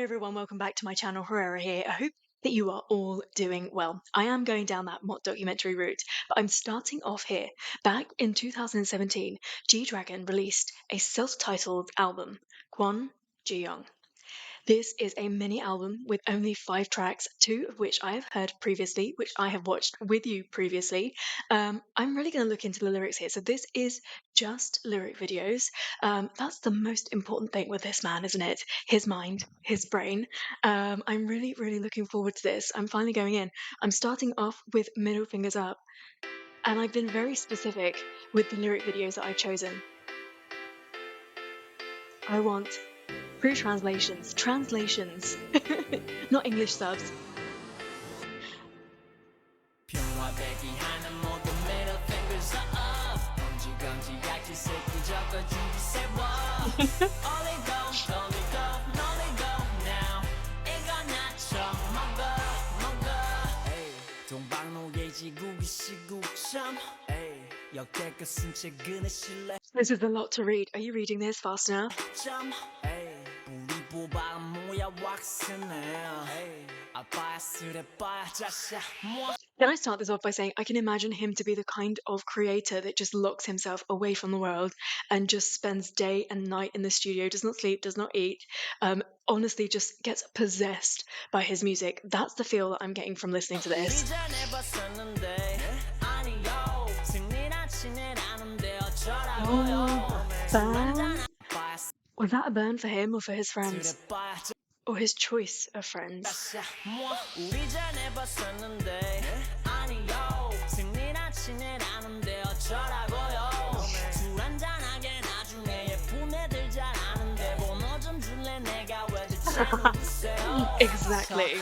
everyone, welcome back to my channel. Herrera here. I hope that you are all doing well. I am going down that mock documentary route, but I'm starting off here. Back in 2017, G-Dragon released a self-titled album, Kwon, Ji-Yong. This is a mini album with only 5 tracks, 2 of which I have heard previously, which I have watched with you previously. I'm really going to look into the lyrics here. So this is just lyric videos. That's the most important thing with this man, isn't it? His mind, his brain. I'm really, really looking forward to this. I'm finally going in. I'm starting off with middle fingers up. And I've been very specific with the lyric videos that I've chosen. I want translations, not English subs. This is a lot to read. Are you reading this fast enough? Can I start this off by saying I can imagine him to be the kind of creator that just locks himself away from the world and just spends day and night in the studio, does not sleep, does not eat, honestly just gets possessed by his music. That's the feel that I'm getting from listening to this. Oh, burn? Was that a burn for him or for his friends? Or his choice of friends? Exactly.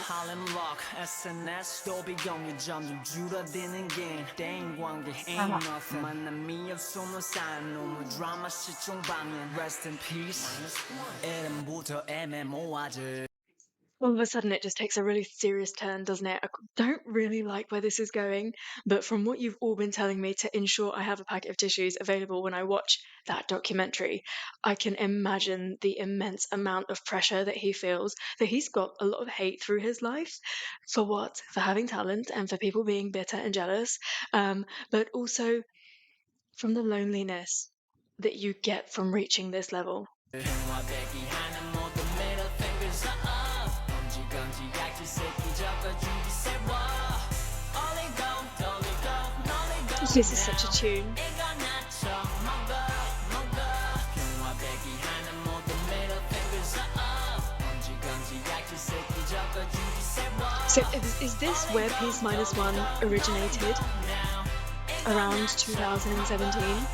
All of a sudden it just takes a really serious turn, doesn't it? I don't really like where this is going, but from what you've all been telling me to ensure I have a packet of tissues available when I watch that documentary, I can imagine the immense amount of pressure that he feels, that he's got a lot of hate through his life. For what? For having talent and for people being bitter and jealous, but also from the loneliness that you get from reaching this level. This is such a tune. So is this where Peace Minus One originated? Around 2017?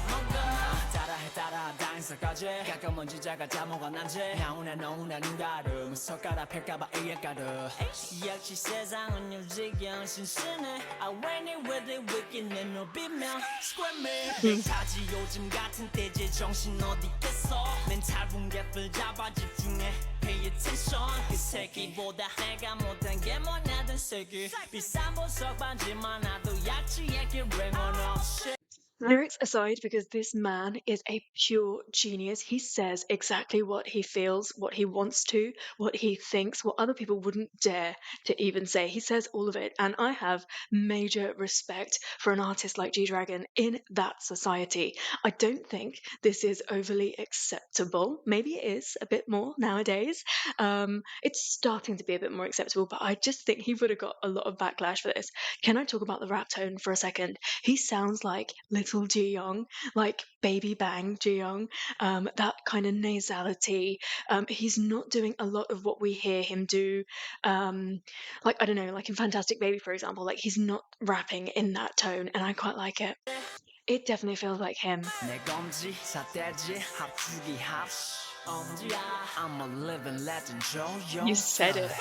Lyrics aside, because this man is a pure genius. He says exactly what he feels, what he wants to, what he thinks, what other people wouldn't dare to even say. He says all of it, and I have major respect for an artist like G-Dragon in that society. I don't think this is overly acceptable. Maybe it is a bit more nowadays. It's starting to be a bit more acceptable, but I just think he would have got a lot of backlash for this. Can I talk about the rap tone for a second? He sounds like little Ji-Yong, like baby bang Ji-Yong, that kind of nasality. He's not doing a lot of what we hear him do, like, I don't know, like in Fantastic Baby, for example, like he's not rapping in that tone, and I quite like it. It definitely feels like him. I'm a living legend, Ji-Yong. You said it.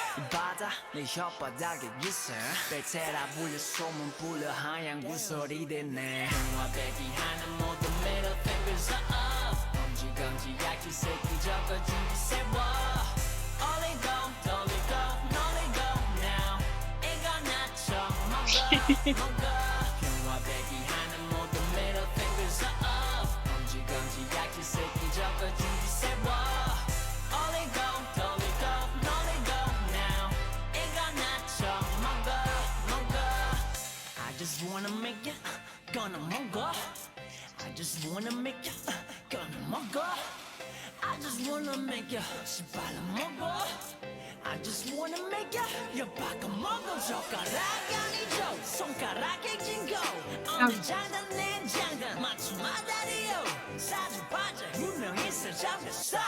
gonna 먹어. I just wanna make you gonna 먹어. I just wanna make you 빨리 먹어. I just wanna make you your 바꿔 먹어. 젓가락 아니죠 손가락에 쥔거 어느 장단 내 장단 맞춤마다리요 사주파자 유명인사 잡혔어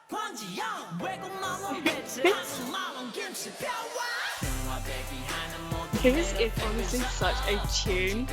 권지영 외국만원 배치 한숨만원 김치 펴와 평화배기 하는 모든 This is honestly such a tune.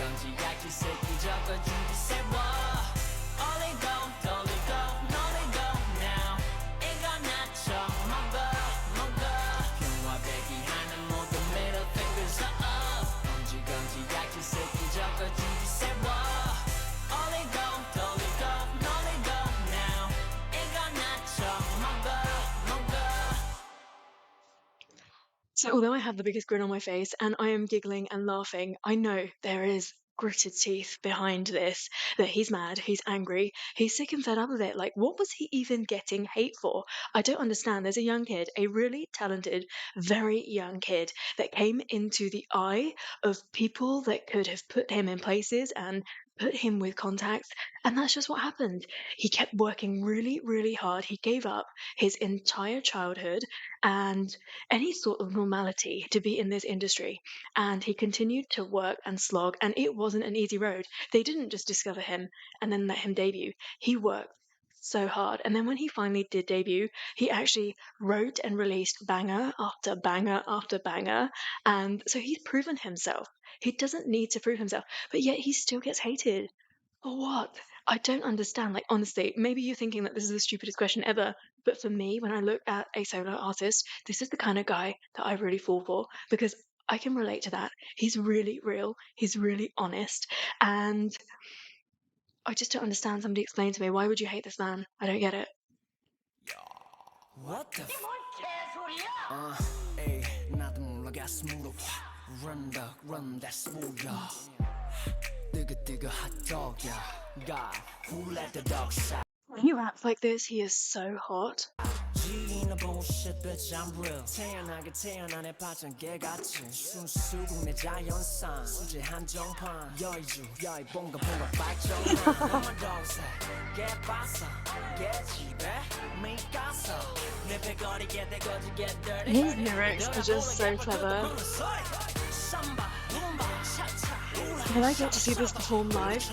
So although I have the biggest grin on my face and I am giggling and laughing, I know there is gritted teeth behind this, that he's mad, he's angry, he's sick and fed up of it. Like, what was he even getting hate for? I don't understand. There's a young kid, a really talented, very young kid that came into the eye of people that could have put him in places and put him with contacts, and that's just what happened. He kept working really, really hard. He gave up his entire childhood and any sort of normality to be in this industry. And he continued to work and slog, and it wasn't an easy road. They didn't just discover him and then let him debut. He worked so hard. And then when he finally did debut, he actually wrote and released banger after banger after banger. And so he's proven himself. He doesn't need to prove himself, but yet he still gets hated. For what? I don't understand. Like, honestly, maybe you're thinking that this is the stupidest question ever, but for me, when I look at a solo artist, this is the kind of guy that I really fall for because I can relate to that. He's really real, he's really honest, and I just don't understand. Somebody explain to me, why would you hate this man? I don't get it. What the 에이 나도 몰라 가슴으로 Run that smooth 뜨거 핫도그야 God who let the dog out When he raps like this, he is so hot. 지나 bullshit bitch I'm real 태연하게 태어난 애 파전 개같이 순수국 내 자연산 수제 한정판 여의주 여의 봉가 발전한 너만 동생 개빠서 개집에 미가서 내 배거리게 내 거지 get dirty His lyrics are just so clever. When I get to see this performed live,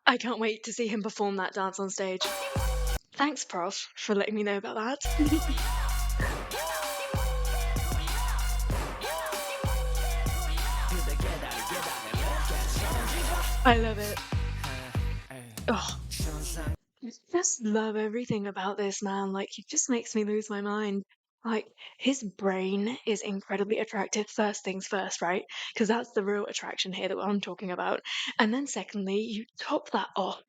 I can't wait to see him perform that dance on stage. Thanks, Prof, for letting me know about that. I love it. Oh, I just love everything about this man. Like, he just makes me lose my mind. Like, his brain is incredibly attractive. First things first, right? Because that's the real attraction here that I'm talking about. And then secondly, you top that off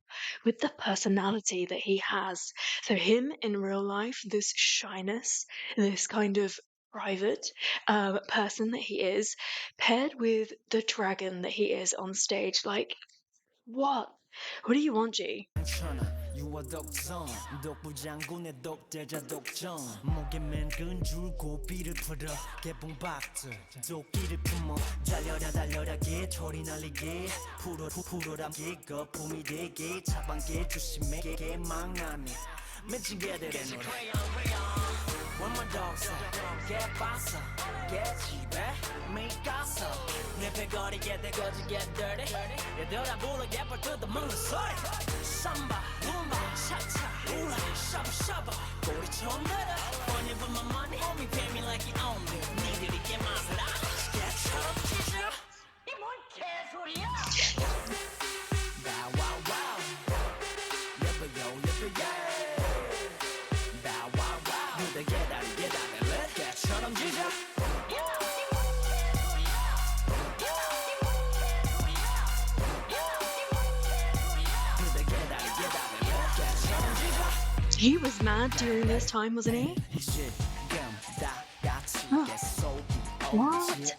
with the personality that he has. So him in real life, this shyness, this kind of private person that he is, paired with the dragon that he is on stage. Like, what? What do you want, G? 유아 독성 독부장군의 독대자 독점 목에 맨 근줄 고비를 풀어 개봉박들 도끼를 품어 달려라 개털이 날리게 풀어라 개거품이 되게 차방개 조심해 개망나니 맺힌 개들의 노래 One more dog say 개빠서 개집에 미가서 내 배거리게 내 거지 get dirty 얘들아 불러 개펄 뜯어 먹는 소리 삼바 룸바 차차 우라 샤브샤브 꼬리 처음 들어 When you put my money on me pay me like you own me 니들이 개맛을 알아 개처럼 치즈 이뭔 개소리야 Bow wow wow 예뻐요 yeah Bow wow wow 누들 개다리 let 개처럼 지져 He was mad during this time, wasn't he? What?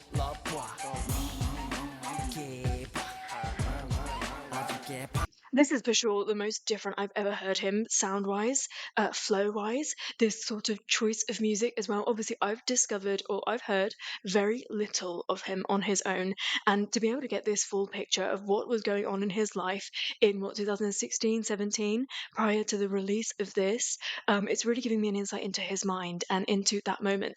This is for sure the most different I've ever heard him sound-wise, flow-wise, this sort of choice of music as well. Obviously, I've discovered or I've heard very little of him on his own, and to be able to get this full picture of what was going on in his life in 2016, 17, prior to the release of this, it's really giving me an insight into his mind and into that moment.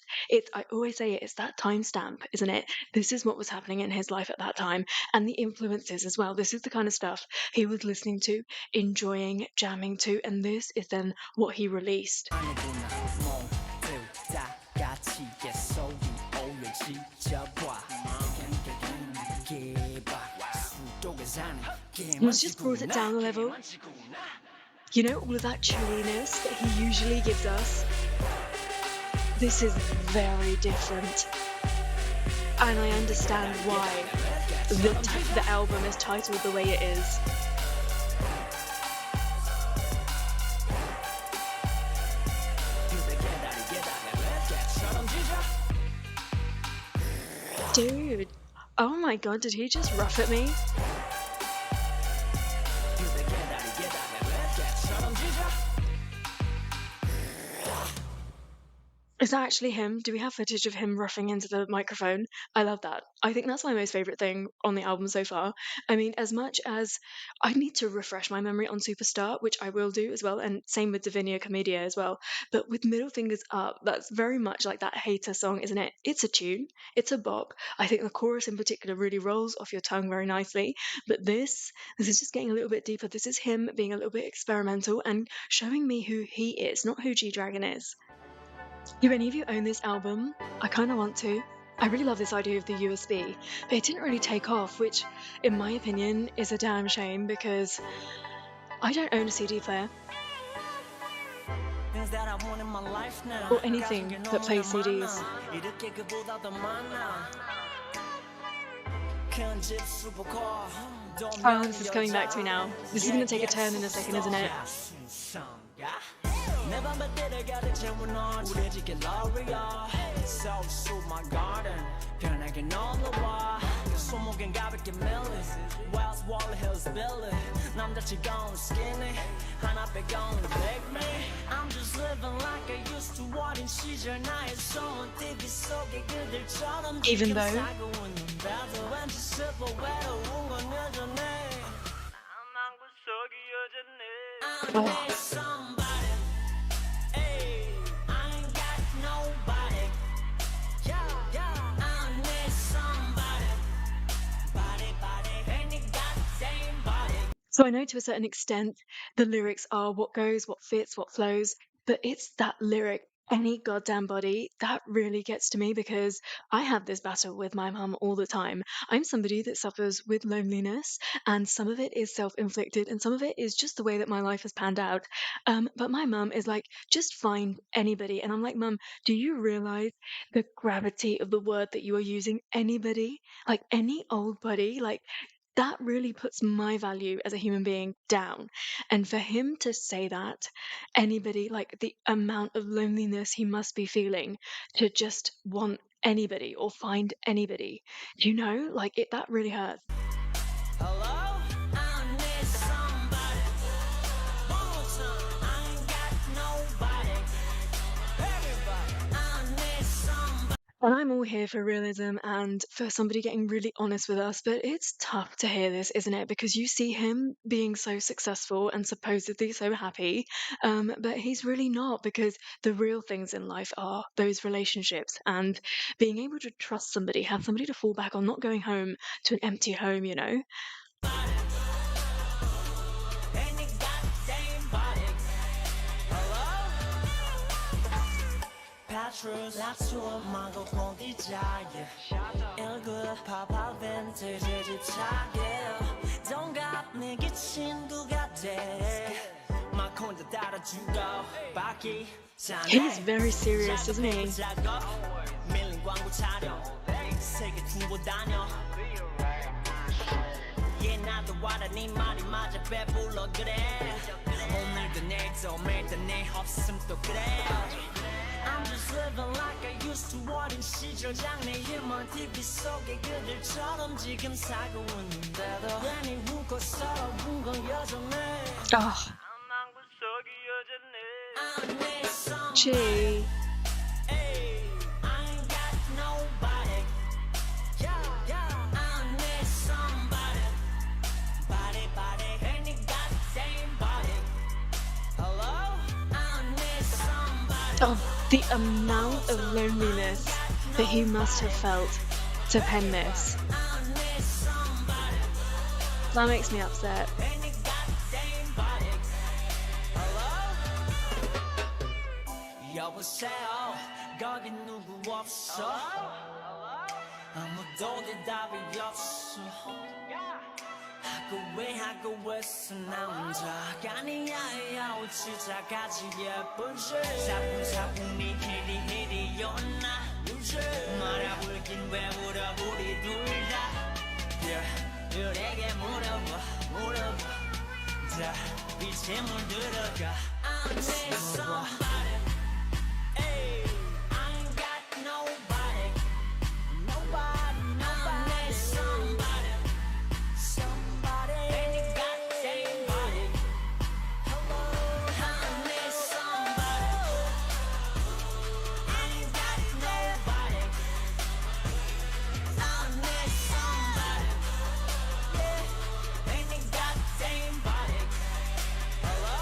I always say it's that timestamp, isn't it? This is what was happening in his life at that time, and the influences as well. This is the kind of stuff he was listening to, enjoying, jamming to, and this is then what he released. He's just brought it down a level. You know, all of that chewiness that he usually gives us. This is very different. And I understand why the album is titled the way it is. Dude, oh my god, did he just rough at me? Is that actually him? Do we have footage of him roughing into the microphone? I love that. I think that's my most favourite thing on the album so far. I mean, as much as I need to refresh my memory on Superstar, which I will do as well, and same with DIVINA COMEDIA as well. But with Middle Fingers Up, that's very much like that hater song, isn't it? It's a tune, it's a bop. I think the chorus in particular really rolls off your tongue very nicely. But this is just getting a little bit deeper. This is him being a little bit experimental and showing me who he is, not who G-Dragon is. Do any of you own this album? I kind of want to. I really love this idea of the USB, but it didn't really take off, which, in my opinion, is a damn shame because I don't own a CD player. Or anything that plays CDs. Oh, this is coming back to me now. This is going to take a turn in a second, isn't it? 내 밤밭들을 가득 채운 널 우리 지킬 L'Oreal So soothe my garden 편하게 놀러와 손목엔 가볍게 밀리 Wells Wall Hills Billy 남자치고는 skinny 하나 빼고는 big me I'm just living like I used to 어린 시절 나의 손 TV 속의 그들처럼 Even though 왠지 슬퍼 외로운 건 여전해 난 구석이 여전해 I need somebody So I know to a certain extent the lyrics are what goes, what fits, what flows, but it's that lyric, any goddamn body, that really gets to me because I have this battle with my mum all the time. I'm somebody that suffers with loneliness, and some of it is self-inflicted and some of it is just the way that my life has panned out. But my mum is like, just find anybody. And I'm like, Mum, do you realize the gravity of the word that you are using? Anybody? Like any old buddy? Like that really puts my value as a human being down. And for him to say that, anybody, like the amount of loneliness he must be feeling to just want anybody or find anybody, you know, like it, that really hurts. Hello? And I'm all here for realism and for somebody getting really honest with us, but it's tough to hear this, isn't it? Because you see him being so successful and supposedly so happy, but he's really not, because the real things in life are those relationships and being able to trust somebody, have somebody to fall back on, not going home to an empty home, you know? Patrons, that's what my go on the giant. Good papa vintage, don't got me getting to get there. He's very serious, isn't he? I'm just living like I used to 어린 시절 장래 휴먼 TV 속의 그들처럼 지금 살고 있는데도 괜히 웃고 서러운 건 여전해 Oh, 난 구석이 여전해 I need some G. Ay, I ain't got nobody. Yeah, yeah. I need somebody. Body, any goddamn body. Hello? I need somebody. Oh, the amount of loneliness that he must have felt to pen this. I need somebody. That makes me upset. Any goddamn body. Hello? 여보세요. 거기 누구 없어? 아무도 대답이 없어. 하고 있어 나 혼자가 아니야 시작하지 예쁘지 사뿐사뿐 네 힐이었나 말아볼긴 왜 물어 우리 둘다 너에게 물어봐 자 빛에 물들어가 I need somebody Ay, I ain't got nobody I need somebody Any goddamn body. Hello, I need somebody. I ain't got nobody. I need somebody. Yeah, any goddamn body. Hello.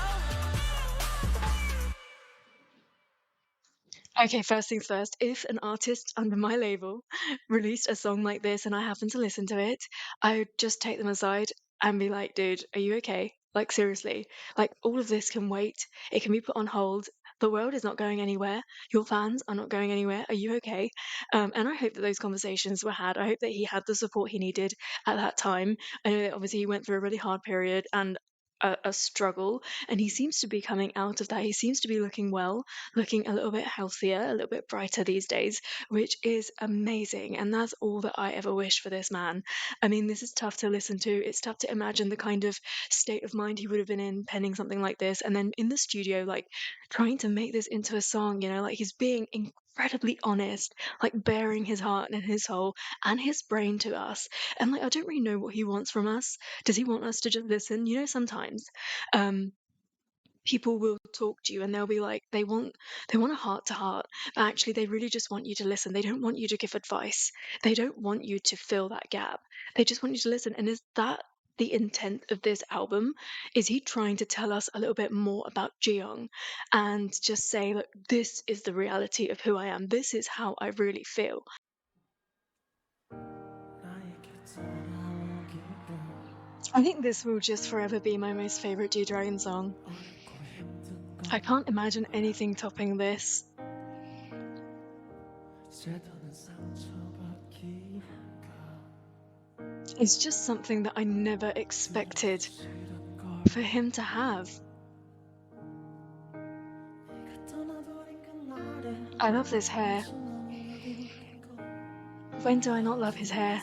Okay, first things first, if an artist under my label released a song like this and I happen to listen to it, I would just take them aside and be like, dude, are you okay? Like, seriously, like, all of this can wait. It can be put on hold. The world is not going anywhere. Your fans are not going anywhere. Are you okay? And I hope that those conversations were had. I hope that he had the support he needed at that time. I know that obviously he went through a really hard period and a struggle, and he seems to be coming out of that. He seems to be looking well, looking a little bit healthier, a little bit brighter these days, which is amazing. And that's all that I ever wish for this man. I mean, this is tough to listen to. It's tough to imagine the kind of state of mind he would have been in penning something like this. And then in the studio, like trying to make this into a song, you know, like he's being incredibly honest, like bearing his heart and his soul and his brain to us. And like, I don't really know what he wants from us. Does he want us to just listen? You know, sometimes um people will talk to you and they'll be like they want a heart to heart, but actually they really just want you to listen. They don't want you to give advice. They don't want you to fill that gap. They just want you to listen. And is that the intent of this album? Is he trying to tell us a little bit more about Ji-Yong and just say, look, this is the reality of who I am. This is how I really feel. I think this will just forever be my most favorite G-Dragon song. I can't imagine anything topping this. It's just something that I never expected for him to have. I love this hair. When do I not love his hair?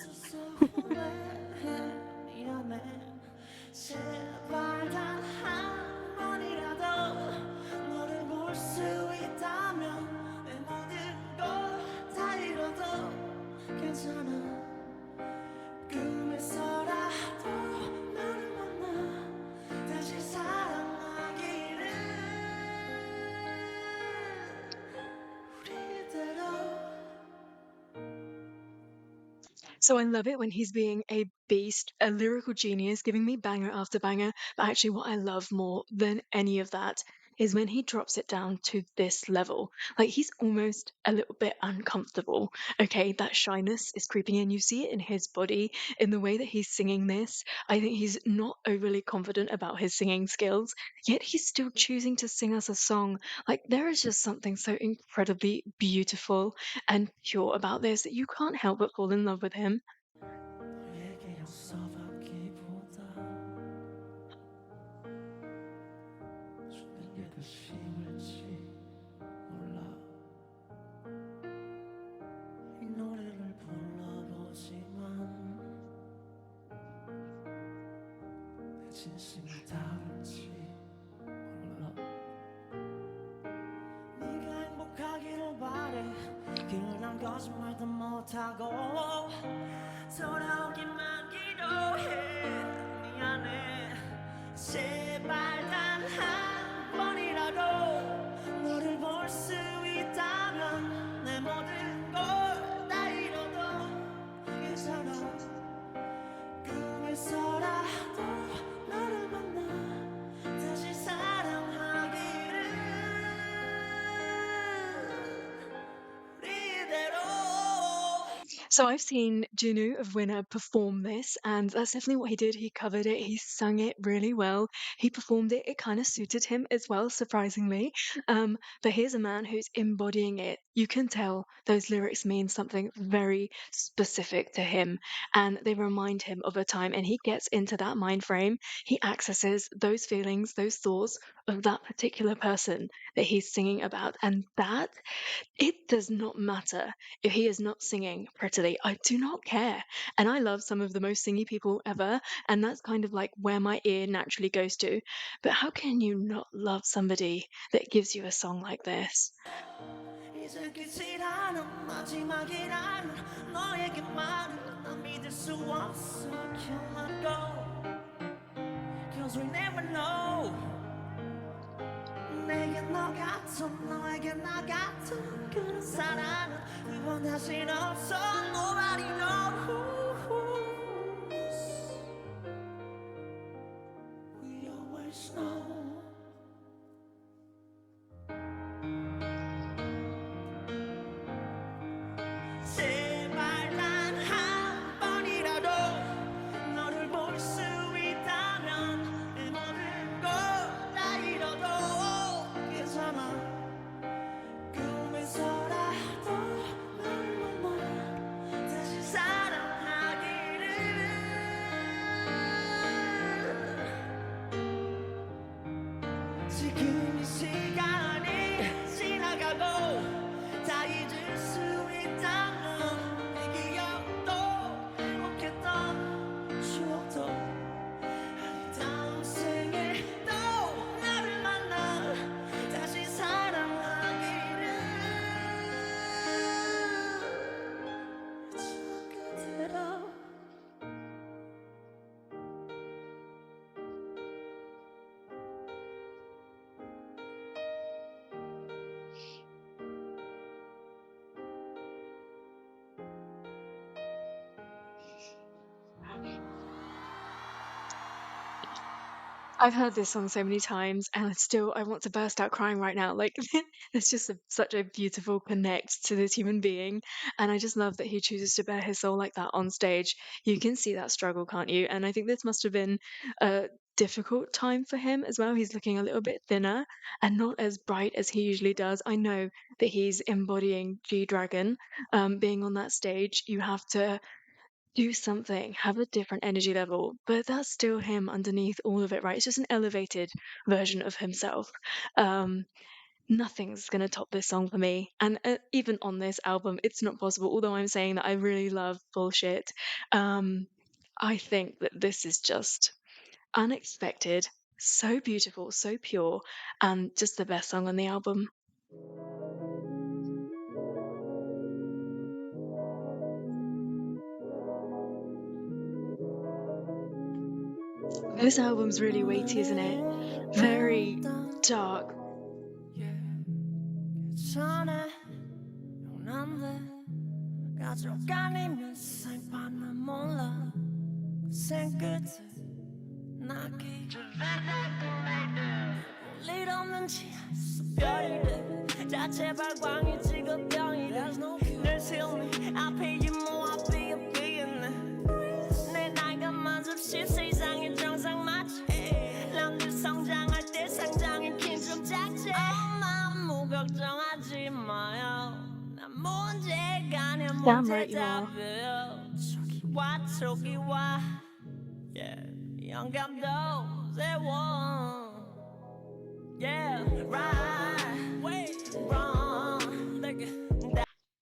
So I love it when he's being a beast, a lyrical genius, giving me banger after banger. But actually, what I love more than any of that is when he drops it down to this level. Like he's almost a little bit uncomfortable. Okay, that shyness is creeping in. You see it in his body, in the way that he's singing this. I think he's not overly confident about his singing skills, yet he's still choosing to sing us a song. Like there is just something so incredibly beautiful and pure about this that you can't help but fall in love with him. 못하고 돌아오기만 기도해 미안해 제발 단 한 번이라도 너를 볼 수 있다면 내 모든 걸 다 잃어도 괜찮아 꿈에서라도 너를 만나 다시 사랑하기를 우리대로. So I've seen Jinu of Winner perform this, and that's definitely what he did. He covered it, he sang it really well, he performed it, it kind of suited him as well, surprisingly. But here's a man who's embodying it. You can tell those lyrics mean something very specific to him, and they remind him of a time, and he gets into that mind frame. He accesses those feelings, those thoughts of that particular person that he's singing about, and that it does not matter if he is not singing prettily. I do not care. And I love some of the most singy people ever, and that's kind of like where my ear naturally goes to. But how can you not love somebody that gives you a song like this? 이제 끝이라는 마지막이라는 너에게만은 난 믿을 수 없어. Can't let go, 'cause we never know. 내게 너 같은 너에게 나 같은 그런 사랑은 이번 다신 없어. Nobody knows. We always know. 제발 단 한 번이라도 너를 볼 수 있다면 내 모든 걸 다 잃어도 괜찮아 꿈에서라도 널 만나 다시 사랑하기를 지금 이 시간이 지나가고 다 잊을 수 있다면 내 기억도 행복했던 추억도 다음 생에도 나를 만나 다시 사랑하기를 저 그대로. I've heard this song so many times, and still I want to burst out crying right now. Like, there's just such a beautiful connect to this human being, and I just love that he chooses to bare his soul like that on stage. You can see that struggle, can't you? And I think this must have been a difficult time for him as well. He's looking a little bit thinner and not as bright as he usually does. I know that he's embodying G Dragon. Being on that stage, you have to do something, have a different energy level, but that's still him underneath all of it, right? It's just an elevated version of himself. Um, Nothing's gonna top this song for me, and even on this album, it's not possible. Although I'm saying that I really love Bullshit, I think that this is just unexpected, so beautiful, so pure, and just the best song on the album. This album's really weighty, isn't it? Very dark. 전에 용난데 가져가니면 살바나 몰라 생 끝에 나기 일 없는 지하수 별이래 자체 발광이 직업병이래 늘 세우니 앞에 이모 앞에 옆에 내 나이가 만섭시 세상의 정상 맞지 남들 성장할 때 상장의 킨좀 작지 마음 걱정하지 마요 난 문제가 Damn right you are. 저기 와 yeah 영감도 세워 yeah right wait wrong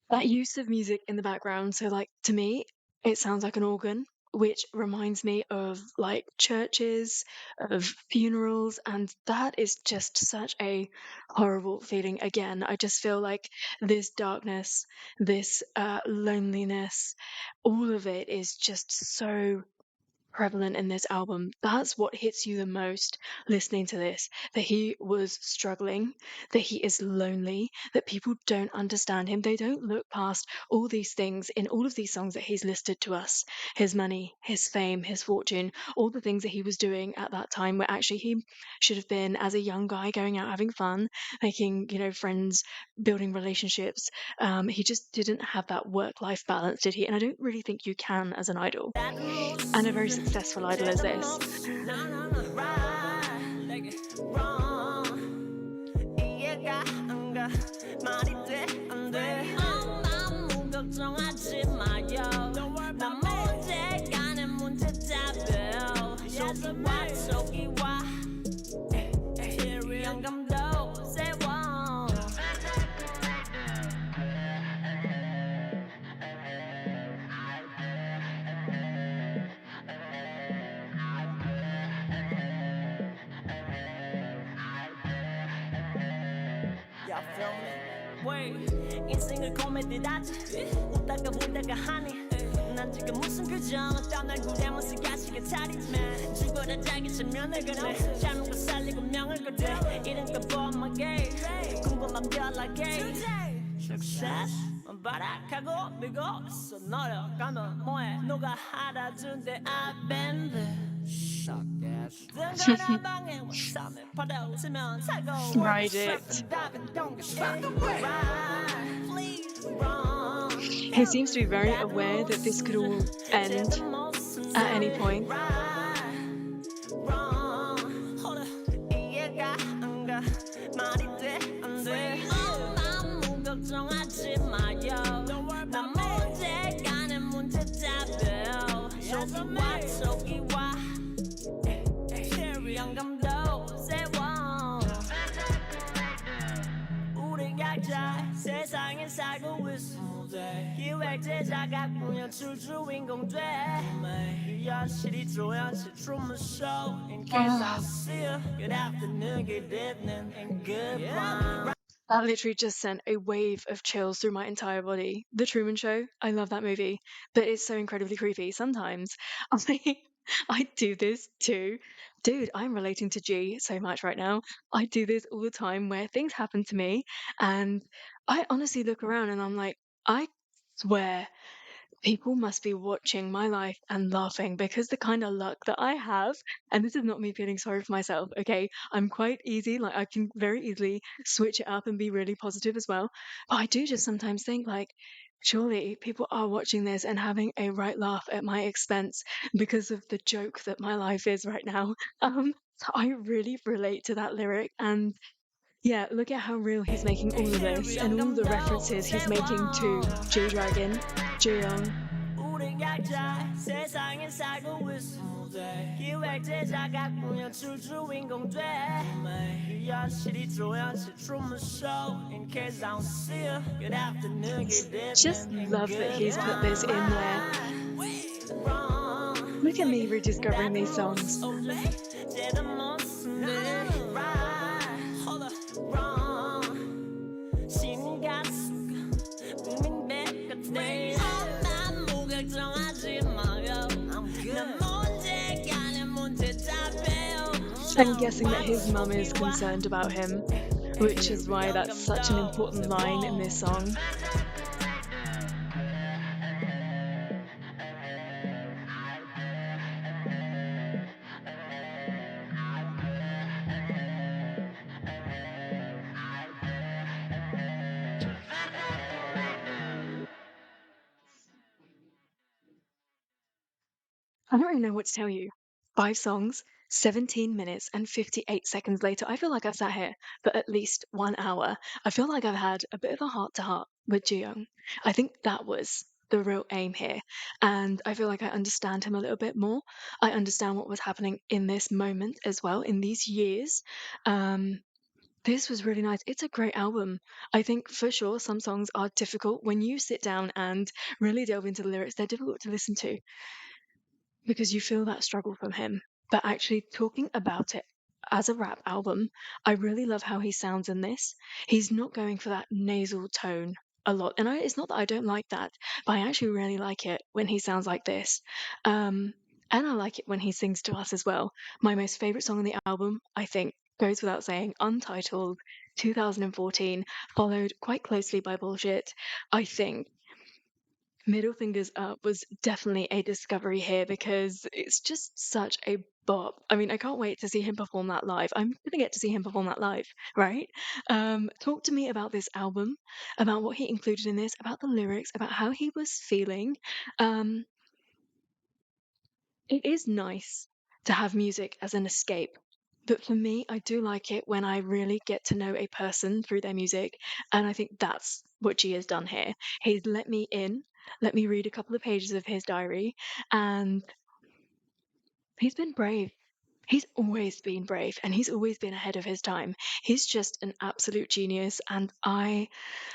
That use of music in the background, so like to me, it sounds like an organ. which reminds me of like churches, of funerals, and that is just such a horrible feeling. Again, I just feel like this darkness, this loneliness, all of it is just so prevalent in this album. That's what hits you the most listening to this, that he was struggling, that he is lonely, that people don't understand him. They don't look past all these things in all of these songs that he's listed to us: his money, his fame, his fortune, all the things that he was doing at that time where actually he should have been, as a young guy, going out having fun, making, friends, building relationships. He just didn't have that work life balance, did he? And I don't really think you can as an idol, and a very successful idol as this. 인생을 코미디라지 웃다가 울다가 하니 난 지금 무슨 표정을 떠날 구레만 쓰가시게 차리지 죽어라 자기 체면을 그네 삶은 거 살리고 명을 거대 이름껏 범하게 궁금한 별나게 Success 바락하고 밀고 있어 노력하면 뭐해 누가 알아준대 I've been there Ride it. He seems to be very aware that this could all end at any point. 세상에 살고 있어 기획제자가 꾸며줄 주인공 돼 현실이 조연실 Truman Show In case I see you Good afternoon, good evening and goodbye. That literally just sent a wave of chills through my entire body. The Truman Show, I love that movie, but it's so incredibly creepy. Sometimes I do this too. Dude, I'm relating to G so much right now. I do this all the time where things happen to me, and I honestly look around and I'm like, I swear people must be watching my life and laughing because the kind of luck that I have, and this is not me feeling sorry for myself, okay? I'm quite easy, like I can very easily switch it up and be really positive as well. But I do just sometimes think, like, surely people are watching this and having a right laugh at my expense because of the joke that my life is right now. So I really relate to that lyric, and yeah, look at how real he's making all of this and all the references he's making to G-Dragon, Ji-Yong. 우린 각자 세상에 살고 있어 기획제자가 꾸며줄 주인공 돼 현실이 조연실 Truman Show In case I don't see you Good afternoon, good evening Just love that he's put this in there. Look at me rediscovering these songs. I'm guessing that his mum is concerned about him, which is why that's such an important line in this song. I don't really know what to tell you. 5 songs, 17 minutes and 58 seconds later, I feel like I've sat here for at least 1 hour. I feel like I've had a bit of a heart-to-heart with Ji-Young. I think that was the real aim here, and I feel like I understand him a little bit more. I understand what was happening in this moment as well, in these years. This was really nice. It's a great album. I think for sure some songs are difficult when you sit down and really delve into the lyrics. They're difficult to listen to. because you feel that struggle from him. But actually talking about it as a rap album, I really love how he sounds in this. He's not going for that nasal tone a lot. And it's not that I don't like that, but I actually really like it when he sounds like this. And I like it when he sings to us as well. My most favorite song on the album, I think, goes without saying, Untitled 2014, followed quite closely by Bullshit. I think Middle Fingers Up was definitely a discovery here because it's just such a bop. I mean, I can't wait to see him perform that live. I'm gonna get to see him perform that live, right? Talk to me about this album, about what he included in this, about the lyrics, about how he was feeling. Um, it is nice to have music as an escape. But for me, I do like it when I really get to know a person through their music. And I think that's what G has done here. He's let me in, let me read a couple of pages of his diary, and he's been brave. He's always been brave and he's always been ahead of his time. He's just an absolute genius, and I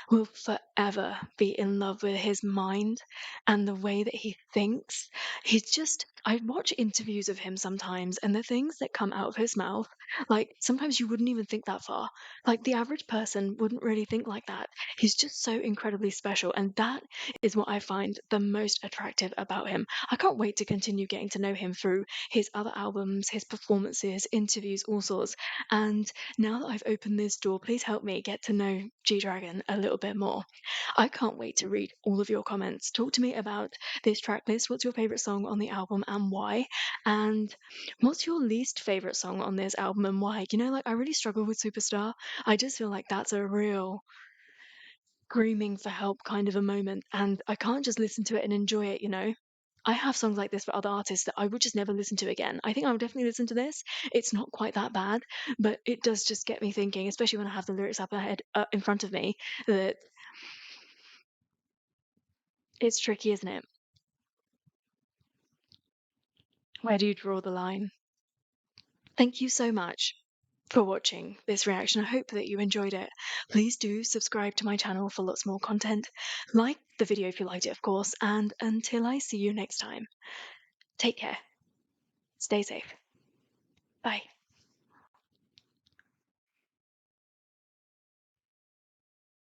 will forever be in love with his mind and the way that he thinks. He's just, I watch interviews of him sometimes, and the things that come out of his mouth, like sometimes you wouldn't even think that far. Like the average person wouldn't really think like that. He's just so incredibly special, and that is what I find the most attractive about him. I can't wait to continue getting to know him through his other albums, his performances, interviews, all sorts. And now that I've opened this door, please help me get to know G Dragon a little bit more. I can't wait to read all of your comments. Talk to me about this track list. What's your favorite song on the album and why? And what's your least favorite song on this album and why? You know, like I really struggle with Superstar. I just feel like that's a real screaming for help kind of a moment, and I can't just listen to it and enjoy it, you know? I have songs like this for other artists that I would just never listen to again. I think I would definitely listen to this. It's not quite that bad, but it does just get me thinking, especially when I have the lyrics up ahead in front of me, that it's tricky, isn't it? Where do you draw the line? Thank you so much for watching this reaction. I hope that you enjoyed it. Please do subscribe to my channel for lots more content. Like the video if you liked it, of course, and until I see you next time, take care. Stay safe. Bye.